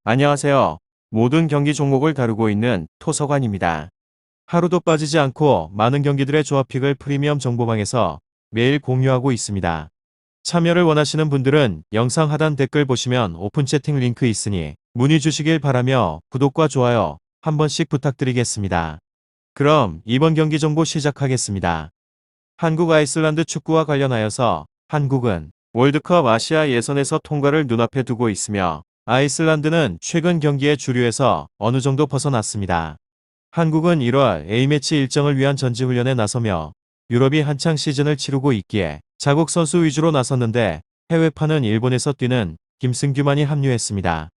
안녕하세요. 모든 경기 종목을 다루고 있는 토서관입니다. 하루도 빠지지 않고 많은 경기들의 조합픽을 프리미엄 정보방에서 매일 공유하고 있습니다. 참여를 원하시는 분들은 영상 하단 댓글 보시면 오픈 채팅 링크 있으니 문의 주시길 바라며 구독과 좋아요 한 번씩 부탁드리겠습니다. 그럼 이번 경기 정보 시작하겠습니다. 한국 아이슬란드 축구와 관련하여서 한국은 월드컵 아시아 예선에서 통과를 눈앞에 두고 있으며 아이슬란드는 최근 경기의 주류에서 어느 정도 벗어났습니다. 한국은 1월 A매치 일정을 위한 전지훈련에 나서며 유럽이 한창 시즌을 치르고 있기에 자국 선수 위주로 나섰는데 해외파는 일본에서 뛰는 김승규만이 합류했습니다.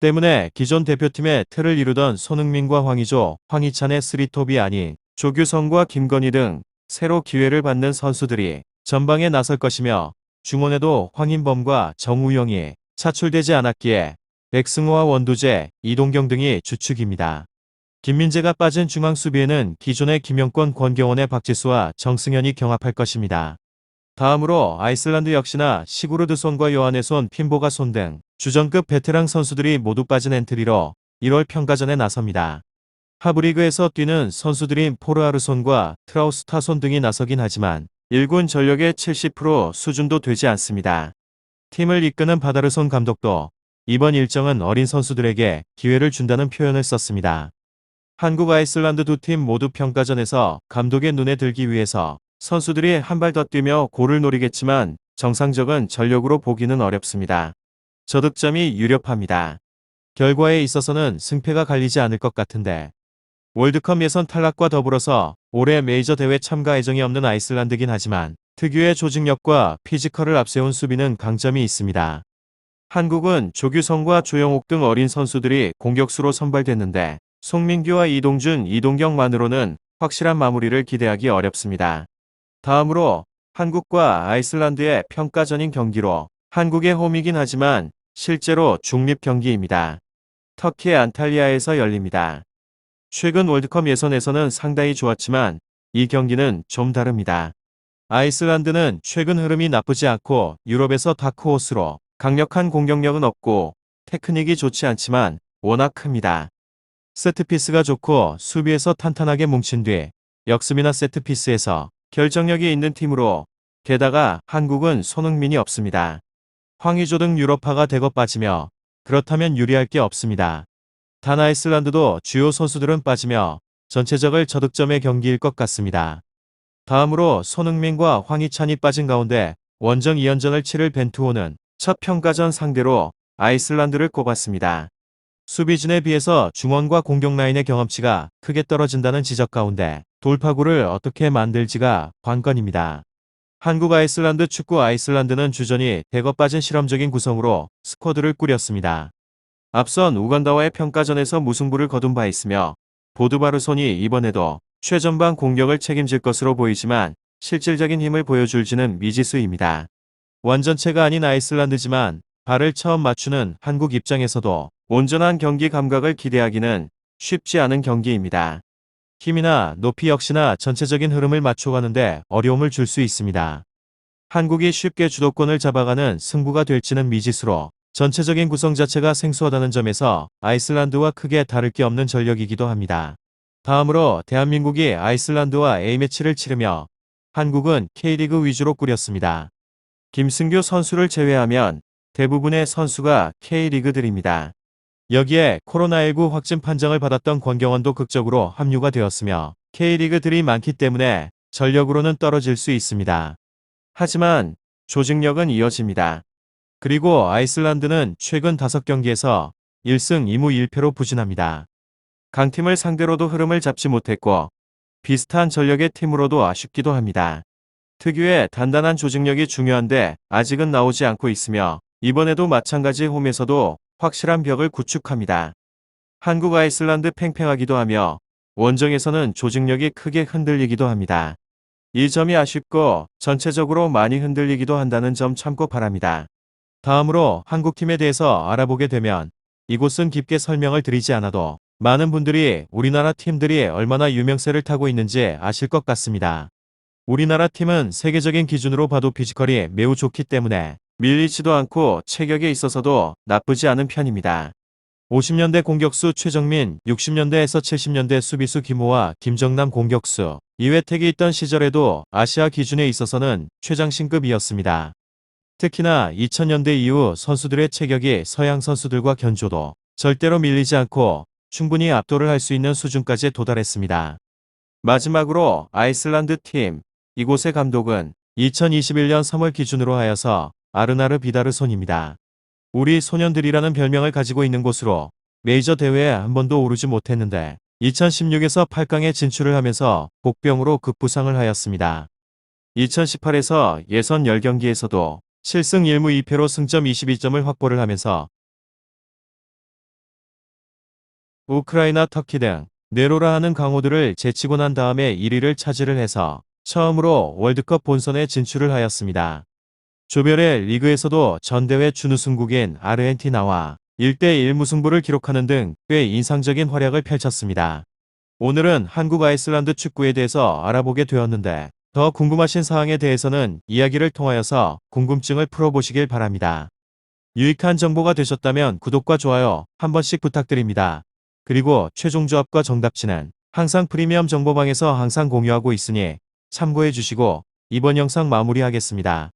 때문에 기존 대표팀의 틀을 이루던 손흥민과 황의조, 황희찬의 쓰리톱이 아닌 조규성과 김건희 등 새로 기회를 받는 선수들이 전방에 나설 것이며 중원에도 황인범과 정우영이 차출되지 않았기에 백승호와 원두재, 이동경 등이 주축입니다. 김민재가 빠진 중앙 수비에는 기존의 김영권, 권경원의 박지수와 정승현이 경합할 것입니다. 다음으로 아이슬란드 역시나 시구르드손과 요하네손, 핀보가손 등 주전급 베테랑 선수들이 모두 빠진 엔트리로 1월 평가전에 나섭니다. 하브리그에서 뛰는 선수들인 포르아르손과 트라우스타손 등이 나서긴 하지만 1군 전력의 70% 수준도 되지 않습니다. 팀을 이끄는 바다르손 감독도 이번 일정은 어린 선수들에게 기회를 준다는 표현을 썼습니다. 한국 아이슬란드 두 팀 모두 평가전에서 감독의 눈에 들기 위해서 선수들이 한 발 더 뛰며 골을 노리겠지만 정상적인 전력으로 보기는 어렵습니다. 저득점이 유력합니다. 결과에 있어서는 승패가 갈리지 않을 것 같은데 월드컵 예선 탈락과 더불어서 올해 메이저 대회 참가 예정이 없는 아이슬란드긴 하지만 특유의 조직력과 피지컬을 앞세운 수비는 강점이 있습니다. 한국은 조규성과 조영욱 등 어린 선수들이 공격수로 선발됐는데 송민규와 이동준, 이동경만으로는 확실한 마무리를 기대하기 어렵습니다. 다음으로 한국과 아이슬란드의 평가전인 경기로 한국의 홈이긴 하지만 실제로 중립 경기입니다. 터키의 안탈리아에서 열립니다. 최근 월드컵 예선에서는 상당히 좋았지만 이 경기는 좀 다릅니다. 아이슬란드는 최근 흐름이 나쁘지 않고 유럽에서 다크호스로 강력한 공격력은 없고 테크닉이 좋지 않지만 워낙 큽니다. 세트피스가 좋고 수비에서 탄탄하게 뭉친 뒤 역습이나 세트피스에서 결정력이 있는 팀으로 게다가 한국은 손흥민이 없습니다. 황의조 등 유럽파가 대거 빠지며 그렇다면 유리할 게 없습니다. 단 아이슬란드도 주요 선수들은 빠지며 전체적을 저득점의 경기일 것 같습니다. 다음으로 손흥민과 황희찬이 빠진 가운데 원정 2연전을 치를 벤투호는 첫 평가전 상대로 아이슬란드를 꼽았습니다. 수비진에 비해서 중원과 공격 라인의 경험치가 크게 떨어진다는 지적 가운데 돌파구를 어떻게 만들지가 관건입니다. 한국 아이슬란드 축구 아이슬란드는 주전이 대거 빠진 실험적인 구성으로 스쿼드를 꾸렸습니다. 앞선 우간다와의 평가전에서 무승부를 거둔 바 있으며 보드바르손이 이번에도 최전방 공격을 책임질 것으로 보이지만 실질적인 힘을 보여줄지는 미지수입니다. 완전체가 아닌 아이슬란드지만 발을 처음 맞추는 한국 입장에서도 온전한 경기 감각을 기대하기는 쉽지 않은 경기입니다. 힘이나 높이 역시나 전체적인 흐름을 맞춰가는데 어려움을 줄 수 있습니다. 한국이 쉽게 주도권을 잡아가는 승부가 될지는 미지수로 전체적인 구성 자체가 생소하다는 점에서 아이슬란드와 크게 다를 게 없는 전력이기도 합니다. 다음으로 대한민국이 아이슬란드와 A매치를 치르며 한국은 K리그 위주로 꾸렸습니다. 김승규 선수를 제외하면 대부분의 선수가 K리그들입니다. 여기에 코로나19 확진 판정을 받았던 권경원도 극적으로 합류가 되었으며 K리그들이 많기 때문에 전력으로는 떨어질 수 있습니다. 하지만 조직력은 이어집니다. 그리고 아이슬란드는 최근 5경기에서 1승 2무 1패로 부진합니다. 강팀을 상대로도 흐름을 잡지 못했고 비슷한 전력의 팀으로도 아쉽기도 합니다. 특유의 단단한 조직력이 중요한데 아직은 나오지 않고 있으며 이번에도 마찬가지 홈에서도 확실한 벽을 구축합니다. 한국 아이슬란드 팽팽하기도 하며 원정에서는 조직력이 크게 흔들리기도 합니다. 이 점이 아쉽고 전체적으로 많이 흔들리기도 한다는 점 참고 바랍니다. 다음으로 한국팀에 대해서 알아보게 되면 이곳은 깊게 설명을 드리지 않아도 많은 분들이 우리나라 팀들이 얼마나 유명세를 타고 있는지 아실 것 같습니다. 우리나라 팀은 세계적인 기준으로 봐도 피지컬이 매우 좋기 때문에 밀리지도 않고 체격에 있어서도 나쁘지 않은 편입니다. 50년대 공격수 최정민, 60년대에서 70년대 수비수 김호와 김정남 공격수, 이회택이 있던 시절에도 아시아 기준에 있어서는 최장신급이었습니다. 특히나 2000년대 이후 선수들의 체격이 서양 선수들과 견조도 절대로 밀리지 않고 충분히 압도를 할 수 있는 수준까지 도달했습니다. 마지막으로 아이슬란드 팀, 이곳의 감독은 2021년 3월 기준으로 하여서 아르나르 비다르손입니다. 우리 소년들이라는 별명을 가지고 있는 곳으로 메이저 대회에 한 번도 오르지 못했는데 2016에서 8강에 진출을 하면서 복병으로 급부상을 하였습니다. 2018에서 예선 10경기에서도 7승 1무 2패로 승점 22점을 확보를 하면서 우크라이나, 터키 등 네로라 하는 강호들을 제치고 난 다음에 1위를 차지를 해서 처음으로 월드컵 본선에 진출을 하였습니다. 조별의 리그에서도 전대회 준우승국인 아르헨티나와 1대1 무승부를 기록하는 등 꽤 인상적인 활약을 펼쳤습니다. 오늘은 한국 아이슬란드 축구에 대해서 알아보게 되었는데 더 궁금하신 사항에 대해서는 이야기를 통하여서 궁금증을 풀어보시길 바랍니다. 유익한 정보가 되셨다면 구독과 좋아요 한 번씩 부탁드립니다. 그리고 최종 조합과 정답치는 항상 프리미엄 정보방에서 항상 공유하고 있으니 참고해 주시고 이번 영상 마무리하겠습니다.